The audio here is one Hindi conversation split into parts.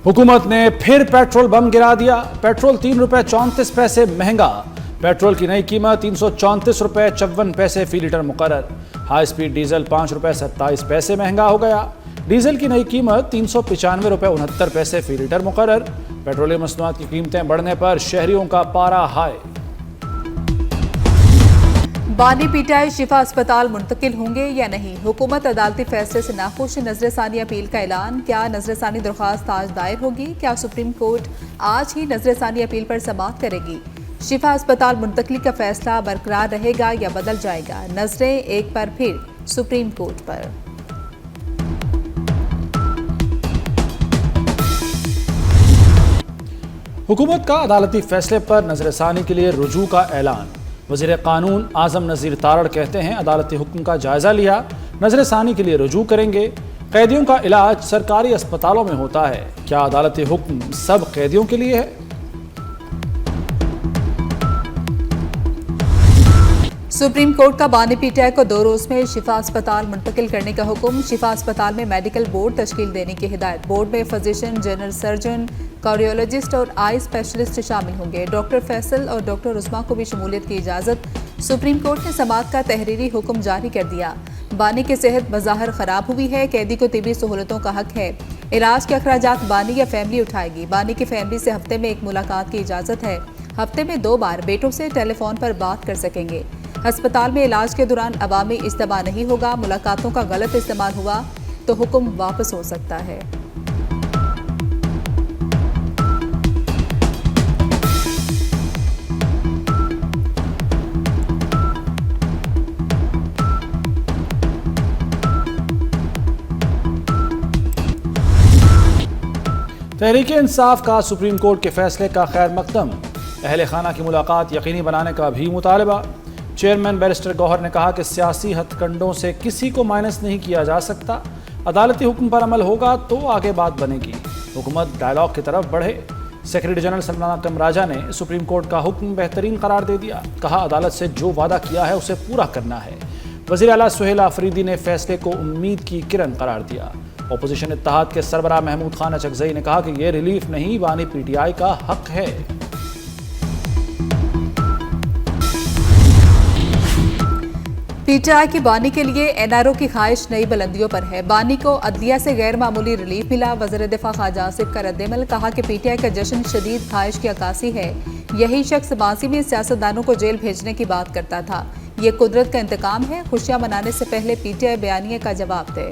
हुकूमत ने फिर पेट्रोल बम गिरा दिया। पेट्रोल ₹3.34 महंगा। पेट्रोल की नई कीमत ₹334.54 फी लीटर मुकर्रर। हाई स्पीड डीजल ₹5.27 महंगा हो गया। डीजल की नई कीमत ₹395.69 फी लीटर मुकर्रर। पेट्रोलियम मसनूआत की कीमतें बढ़ने पर शहरियों का पारा हाई। बानी पीटीआई शिफा अस्पताल मुंतकिल होंगे या नहीं, हुकूमत अदालती फैसले से नाखुश। नजरसानी अपील का ऐलान। क्या नजरसानी दरख्वास्त आज दायर होगी? क्या सुप्रीम कोर्ट आज ही नजरसानी अपील पर समाअत करेगी? शिफा अस्पताल मुंतकली का फैसला बरकरार रहेगा या बदल जाएगा? नजरें एक बार फिर सुप्रीम कोर्ट पर। हुकूमत का अदालती फैसले पर नजरसानी के लिए रुजू का ऐलान। वज़ीर कानून आज़म नज़ीर तारड़ कहते हैं, अदालती हुक्म का जायजा लिया, नजरसानी के लिए रुजू करेंगे। कैदियों का इलाज सरकारी अस्पतालों में होता है, क्या अदालती हुक्म सब कैदियों के लिए है? सुप्रीम कोर्ट का बानी पीटीआई को 2 रोज में शिफा अस्पताल मुंतकिल करने का हुक्म। शिफा अस्पताल में मेडिकल बोर्ड तश्कील देने की हिदायत। बोर्ड में फिजिशियन, जनरल सर्जन, कार्डियोलॉजिस्ट और आई स्पेशलिस्ट शामिल होंगे। डॉक्टर फैसल और डॉक्टर उस्मा को भी शमूलियत की इजाज़त। सुप्रीम कोर्ट ने समाअत का तहरीरी हुक्म जारी कर दिया। बानी की सेहत बज़ाहिर ख़राब हुई है, कैदी को तिबी सहूलतों का हक है। इलाज के अखराजात बानी या फैमिली उठाएगी। बानी की फैमिली से हफ्ते में एक मुलाकात की इजाज़त है। हफ्ते में 2 बार बेटों से टेलीफोन पर बात कर सकेंगे। अस्पताल में इलाज के दौरान अवामी इस्तेमाल नहीं होगा। मुलाकातों का गलत इस्तेमाल हुआ तो हुक्म वापस हो सकता है। तहरीक इंसाफ का सुप्रीम कोर्ट के फैसले का खैर मकदम। अहले खाना की मुलाकात यकीनी बनाने का भी मुतालबा। चेयरमैन बैरिस्टर गौहर ने कहा कि सियासी हथकंडों से किसी को माइनस नहीं किया जा सकता। अदालती हुक्म पर अमल होगा तो आगे बात बनेगी। हुकूमत डायलॉग की तरफ बढ़े। सेक्रेटरी जनरल सलमान कमराजा ने सुप्रीम कोर्ट का हुक्म बेहतरीन करार दे दिया। कहा, अदालत से जो वादा किया है उसे पूरा करना है। वज़ीर आला सुहेल आफरीदी ने फैसले को उम्मीद की किरण करार दिया। अपोजिशन इत्तेहाद के सरबराह महमूद खान अचकज़ई ने कहा कि यह रिलीफ नहीं, बानी पीटीआई का हक है। पीटीआई की बानी के लिए एनआरओ की ख्वाहिश नई बुलंदियों पर है। बानी को अदलिया से गैर मामूली रिलीफ मिला। वज़ीर दिफा ख्वाजा आसिफ का रद्देमल। कहा कि पीटीआई का जश्न शदीद ख्वाहिश की अक्कासी है। यही शख्स माजी में सियासतदानों को जेल भेजने की बात करता था। ये कुदरत का इंतकाम है। खुशियां मनाने से पहले पीटीआई बयानिए का जवाब दे।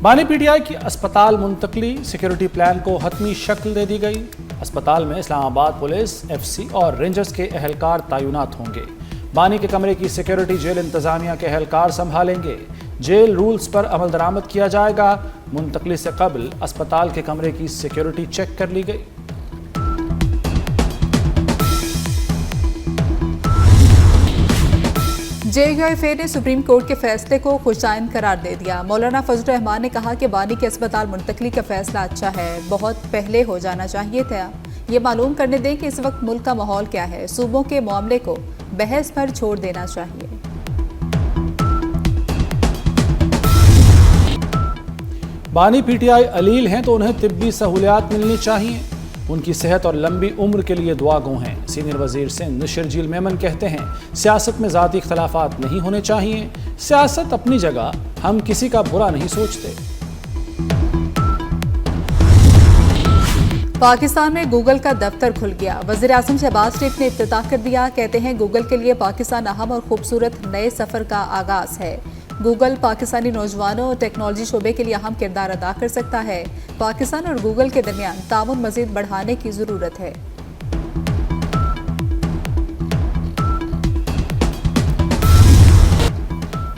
बानी पीटीआई की अस्पताल मुंतकली, सिक्योरिटी प्लान को हतमी शक्ल दे दी गई। अस्पताल में इस्लामाबाद पुलिस, एफसी और रेंजर्स के एहलकार तैनात होंगे। बानी के कमरे की सिक्योरिटी जेल इंतजामिया के एहलकार संभालेंगे। जेल रूल्स पर अमल दरामद किया जाएगा। मुंतकली से कबल अस्पताल के कमरे की सिक्योरिटी चेक कर ली गई। जेयूआईफे ने सुप्रीम कोर्ट के फैसले को खुशाइन करार दे दिया। मौलाना फजल रहमान ने कहा कि बानी के अस्पताल मुंतकली का फैसला अच्छा है, बहुत पहले हो जाना चाहिए था। ये मालूम करने दें कि इस वक्त मुल्क का माहौल क्या है। सूबों के मामले को बहस पर छोड़ देना चाहिए। बानी पीटीआई अलील हैं तो उन्हें तिब्बी सहूलियात मिलनी चाहिए। उनकी सेहत और लंबी उम्र के लिए दुआ गो हैं। सीनियर वजीर सिंध शर्जील मेमन कहते हैं, सियासत में ज़ाती इख्तलाफात नहीं होने चाहिए। सियासत अपनी जगह, हम किसी का बुरा नहीं सोचते। पाकिस्तान में गूगल का दफ्तर खुल गया। वज़ीर आज़म शहबाज शरीफ ने इफ्तिताह कर दिया। कहते हैं, गूगल के लिए पाकिस्तान अहम और खूबसूरत नए सफ़र का आगाज़ है। गूगल पाकिस्तानी नौजवानों और टेक्नोलॉजी शोबे के लिए अहम किरदार अदा कर सकता है। पाकिस्तान और गूगल के दरमियान ताउन मज़ीद बढ़ाने की ज़रूरत है।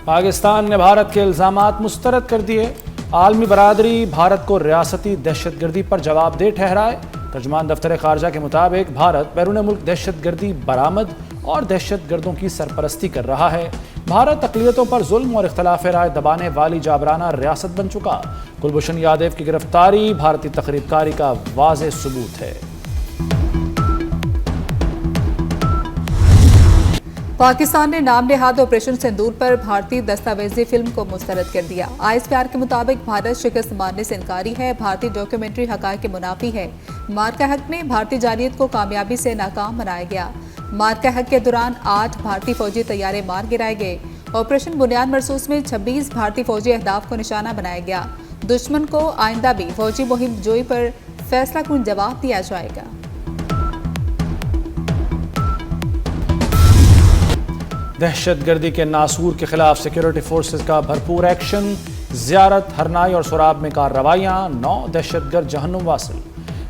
पाकिस्तान ने भारत के इल्ज़ामात मुस्तरद कर दिए। आलमी बरादरी भारत को रियासती दहशतगर्दी पर जवाबदेह ठहराए। तर्जुमान दफ्तर खारजा के मुताबिक भारत बैरून मुल्क दहशतगर्दी बरामद और दहशतगर्दों की सरपरस्ती कर रहा है। भारत अक़लियतों पर जुल्म और इख्तलाफ राय दबाने वाली जाबराना रियासत बन चुका। कुलभूषण यादव की गिरफ्तारी भारतीय तखरीबकारी का वाज़ेह सबूत है। पाकिस्तान ने नाम नेहाद ऑपरेशन सिंदूर पर भारतीय दस्तावेजी फिल्म को मुस्तरद कर दिया। आइस प्यार के मुताबिक भारत शिकस्त मानने से इनकारी है। भारतीय डॉक्यूमेंट्री हक़ाइक़ के मुनाफी है। मार्का हक में भारतीय जालियत को कामयाबी से नाकाम बनाया गया। मार्का हक के दौरान 8 भारतीय फौजी तैयारे मार गिराए गए। ऑपरेशन बुनियाद मरसूस में 26 भारतीय फौजी अहदाफ को निशाना बनाया गया। दुश्मन को आइंदा भी फौजी मुहिम जोई पर फैसलाकुन जवाब दिया जाएगा। दहशतगर्दी के नासूर के खिलाफ सिक्योरिटी फोर्सेज का भरपूर एक्शन। ज़ियारत, हरनाई और सुराब में कार्रवाइयाँ। 9 दहशतगर्द जहन्नुम वासिल।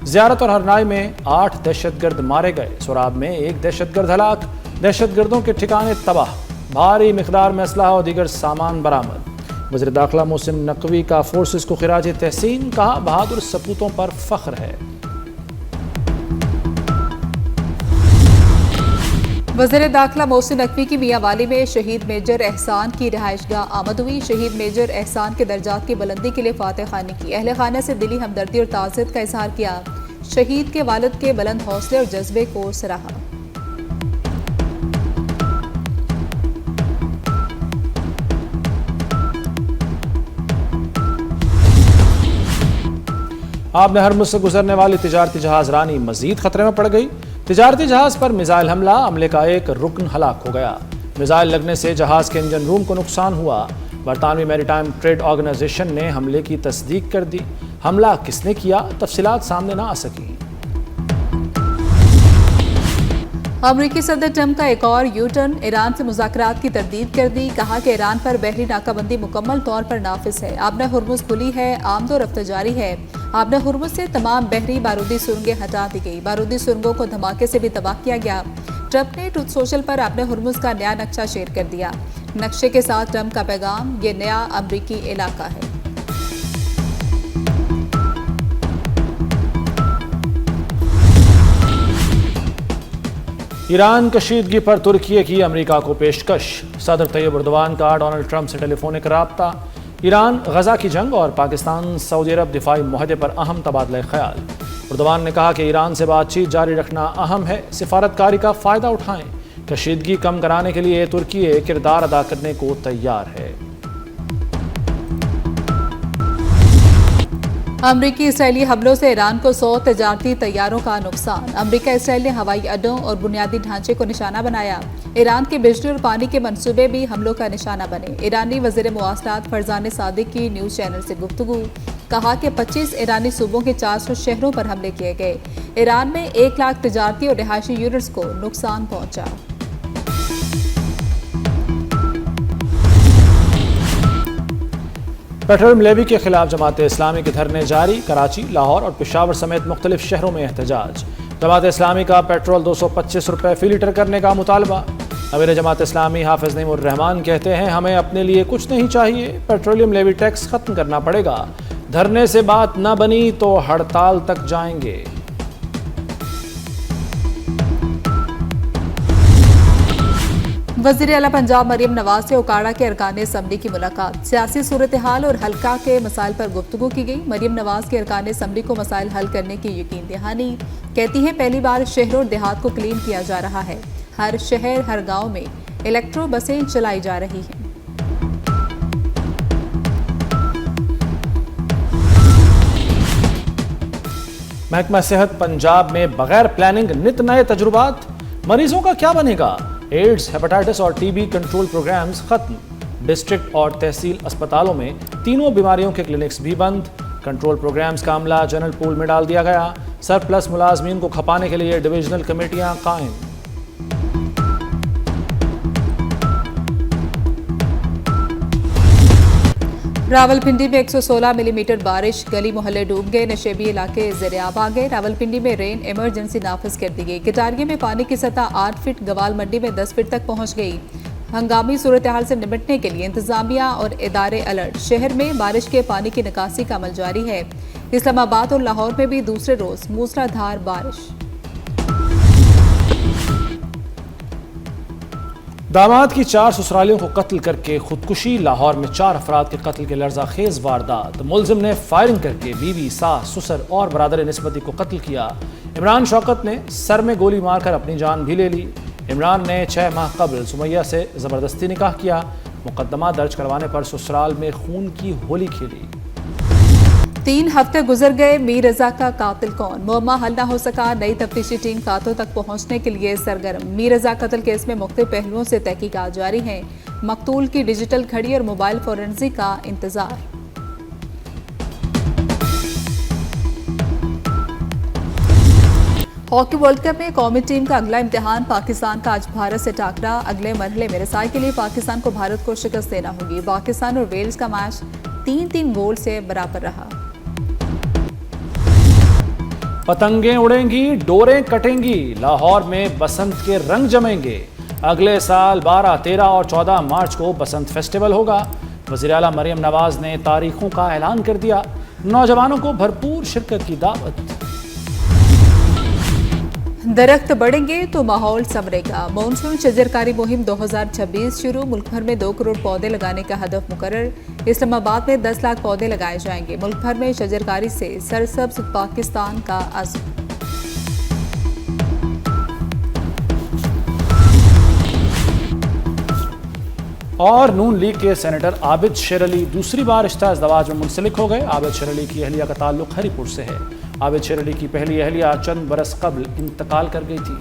ज़ियारत और हरनाई में 8 दहशतगर्द मारे गए। सुराब में 1 दहशतगर्द हलाक। दहशतगर्दों के ठिकाने तबाह। भारी मिकदार में असलहा और दीगर सामान बरामद। वज़ीर दाखिला मोहसिन नकवी का फोर्सेज को खिराज तहसीन। कहा, बहादुर सपूतों पर फख्र है। वज़ीर दाखिला मोहसिन नकवी की मियांवाली में शहीद मेजर एहसान की रिहाइशगाह आमद हुई। शहीद मेजर एहसान के दर्जात की बुलंदी के लिए फातह खानी की। अहले खाना से दिली हमदर्दी और ताज़ियत का इजहार किया। शहीद के वालिद के बुलंद हौसले और जज्बे को सराहा। आबने हरमुज से गुजरने वाली तिजारती जहाज रानी मजीद खतरे में पड़ गई। तिजारती जहाज पर मिसाइल हमला, अमले का एक रुकन हलाक हो गया। मिसाइल लगने से जहाज के इंजन रूम को नुकसान हुआ। बरतानवी मैरीटाइम ट्रेड ऑर्गेनाइजेशन ने हमले की तस्दीक कर दी। हमला किसने किया, तफसीलात सामने ना आ सकी। अमरीकी सदर ट्रंप का एक और यू टर्न। ईरान से मुज़ाकरात की तरदीद कर दी। कहा कि ईरान पर बहरी नाकाबंदी मुकम्मल तौर पर नाफिज है। आबना हुर्मुज़ खुली है, आमद और रफ्त जारी है। आबना हुर्मुज़ से तमाम बहरी बारूदी सुरंगें हटा दी गई। बारूदी सुरंगों को धमाके से भी तबाह किया गया। ट्रंप ने ट्रूथ सोशल पर आबना हुर्मुज़ का नया नक्शा शेयर कर दिया। नक्शे के साथ ट्रंप का पैगाम, ये नया अमरीकी इलाका है। ईरान कशीदगी पर तुर्की की अमेरिका को पेशकश। सदर तैयब एर्दोगान का डोनाल्ड ट्रंप से टेलीफोनिक राब्ता। ईरान गजा की जंग और पाकिस्तान सऊदी अरब दिफाई मुआहदे पर अहम तबादला ख्याल। एर्दोगान ने कहा कि ईरान से बातचीत जारी रखना अहम है, सिफारतकारी का फ़ायदा उठाएं। कशीदगी कम कराने के लिए तुर्की किरदार अदा करने को तैयार है। अमरीकी इसराइली हमलों से ईरान को 100 तजारती तैयारों का नुकसान। अमरीका इसराइल ने हवाई अड्डों और बुनियादी ढांचे को निशाना बनाया। ईरान के बिजली और पानी के मंसूबे भी हमलों का निशाना बने। ईरानी वज़ीर मुवासलात फरजान सादिक की न्यूज़ चैनल से गुफ्तगू। कहा कि 25 ईरानी सूबों के 400 शहरों पर हमले किए गए। ईरान में 1 लाख तजारती और रिहायशी यूनिट्स को नुकसान पहुंचा। पेट्रोलियम लेवी के खिलाफ जमात इस्लामी के धरने जारी। कराची, लाहौर और पेशावर समेत मुख्तलिफ शहरों में एहतजाज। जमात इस्लामी का पेट्रोल 225 रुपये फी लीटर करने का मुतालबा। अमीर जमात इस्लामी हाफिज नईमुर रहमान कहते हैं, हमें अपने लिए कुछ नहीं चाहिए, पेट्रोलियम लेवी टैक्स खत्म करना पड़ेगा। धरने से बात न बनी तो हड़ताल तक जाएंगे। वज़ीर आला पंजाब मरियम नवाज से उकाड़ा के अरकान असम्बली की मुलाकात। सियासी सूरत हाल और हल्का के मसाइल पर गुफ्तगू की गई। मरियम नवाज के अरकान असम्बली को मसाइल हल करने की यकीन दहानी। कहती हैं, पहली बार शहरों और देहात को क्लीन किया जा रहा है। हर शहर, हर गाँव में इलेक्ट्रो बसें चलाई जा रही हैं। महकमा सेहत पंजाब में बगैर प्लानिंग नित नए तजुर्बात। मरीजों का क्या बनेगा। एड्स, हेपेटाइटिस और टीबी कंट्रोल प्रोग्राम्स खत्म। डिस्ट्रिक्ट और तहसील अस्पतालों में तीनों बीमारियों के क्लिनिक्स भी बंद। कंट्रोल प्रोग्राम्स का अमला जनरल पूल में डाल दिया गया। सरप्लस मुलाजमीन को खपाने के लिए डिविजनल कमेटियां कायम। रावलपिंडी में 116 मिलीमीटर बारिश। गली मोहल्ले डूब गए। नशेबी इलाके ज़ेरियाब आ गए। रावलपिंडी में रेन इमरजेंसी नाफिज कर दी गई। कटारिया में पानी की सतह 8 फीट, गवाल मंडी में 10 फीट तक पहुंच गई। हंगामी सूरत हाल से निपटने के लिए इंतजामिया और इदारे अलर्ट। शहर में बारिश के पानी की निकासी का अमल जारी है। इस्लामाबाद और लाहौर में भी दूसरे रोज मूसलाधार बारिश। दामाद की 4 ससुरालियों को कत्ल करके खुदकुशी। लाहौर में 4 अफराद के कत्ल के लर्जाखेज वारदात। मुलजिम ने फायरिंग करके बीवी, सास, ससुर और बरादर निस्बती को कत्ल किया। इमरान शौकत ने सर में गोली मारकर अपनी जान भी ले ली। इमरान ने 6 माह कबल सुमैया से ज़बरदस्ती निकाह किया। मुकदमा दर्ज करवाने पर ससुराल में खून की होली खेली। 3 हफ्ते गुजर गए, मीर रजा का कातिल कौन? मुअम्मा हल न हो सका। नई तफ्तीशी टीम कातों तक पहुंचने के लिए सरगर्म। मीर रजा कत्ल केस में मुख्तलिफ पहलुओं से तहकीकात जारी है। मकतूल की डिजिटल घड़ी और मोबाइल फोरेंसिक का इंतजार। हॉकी वर्ल्ड कप में कौमी टीम का अगला इम्तिहान पाकिस्तान का आज भारत से टाकरा। अगले मरहले में रसाई के लिए पाकिस्तान को भारत को शिकस्त देना होगी। पाकिस्तान और वेल्स का मैच 3-3 गोल से बराबर रहा। पतंगें उड़ेंगी, डोरें कटेंगी, लाहौर में बसंत के रंग जमेंगे। अगले साल 12, 13 और 14 मार्च को बसंत फेस्टिवल होगा। वज़ीर आला मरियम नवाज ने तारीखों का ऐलान कर दिया। नौजवानों को भरपूर शिरकत की दावत। दरख्त बढ़ेंगे तो माहौल संवरेगा। मानसून शजरकारी मुहिम 2026 शुरू। मुल्क भर में 2 करोड़ पौधे लगाने का हदफ मुकर्रर। इस्लामाबाद में 10 लाख पौधे लगाए जाएंगे। मुल्क भर में शजरकारी से सरसब्ज पाकिस्तान का अज़्म। और नून लीग के सेनेटर आबिद शेर अली दूसरी बार रिश्ता इज़्दवाज में मुंसलिक हो गए। आबिद शेर अली की अहलिया का ताल्लुक हरीपुर से है। आबिद शेर अली की पहली अहलिया चंद बरस कबल इंतकाल कर गई थी।